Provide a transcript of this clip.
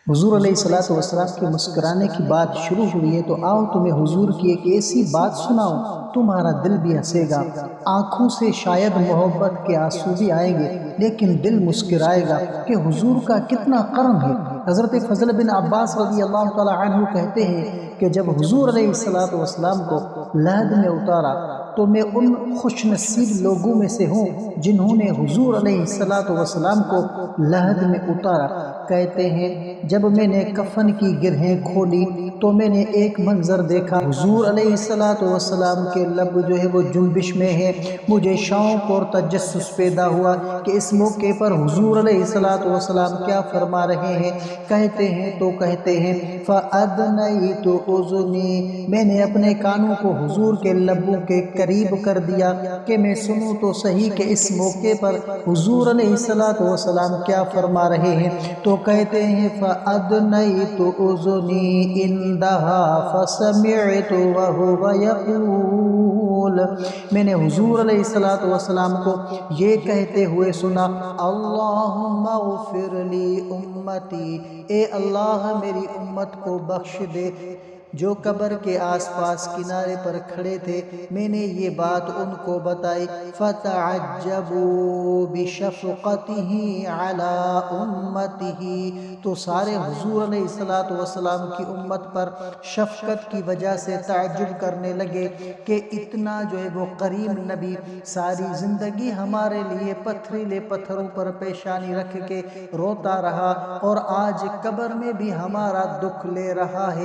حضور علیہ الصلوۃ والسلام کے مسکرانے کی بات شروع ہوئی ہے تو آؤ تمہیں حضور کی ایک ایسی بات سناؤں، تمہارا دل بھی ہنسے گا، آنکھوں سے شاید محبت کے آنسو بھی آئیں گے لیکن دل مسکرائے گا کہ حضور کا کتنا کرم ہے۔ حضرت فضل بن عباس رضی اللہ تعالی عنہ کہتے ہیں کہ جب حضور علیہ الصلوۃ والسلام کو لحد میں اتارا تو میں ان خوش نصیب لوگوں میں سے ہوں جنہوں نے حضور علیہ الصلوۃ والسلام کو لحد میں اتارا۔ کہتے ہیں جب میں نے کفن کی گرہیں کھولی تو میں نے ایک منظر دیکھا، حضور علیہ الصلوۃ والسلام کے لب جو ہے وہ جنبش میں ہے۔ مجھے شوق اور تجسس پیدا ہوا کہ اس موقع پر حضور علیہ الصلوۃ والسلام کیا فرما رہے ہیں۔ کہتے ہیں فَأَدْنَيْتُ أُذُنِي، میں نے اپنے کانوں کو حضور کے لبوں کے قریب کر دیا کہ میں سنوں تو صحیح کہ اس موقع پر حضور علیہ الصلوۃ والسلام کیا فرما رہے ہیں۔ تو کہتے ہیں فَأَدْنَيْتُ أُذُنِي عِنْدَهَا فَسَمِعْتُ وَهُوَ يَقُولُ، میں نے حضور علیہ الصلوۃ والسلام کو یہ کہتے ہوئے سنا، اللہم اغفر لی امتی، اے اللہ میری امت کو بخش دے۔ جو قبر کے آس پاس کنارے پر کھڑے تھے میں نے یہ بات ان کو بتائی، فَتَعَجَّبُوا بِشَفْقَتِهِ عَلَىٰ أُمَّتِهِ، تو سارے حضور علیہ الصلوۃ والسلام کی امت پر شفقت کی وجہ سے تعجب کرنے لگے کہ اتنا جو ہے وہ کریم نبی ساری زندگی ہمارے لیے پتھریلے پتھروں پر پیشانی رکھ کے روتا رہا اور آج قبر میں بھی ہمارا دکھ لے رہا ہے۔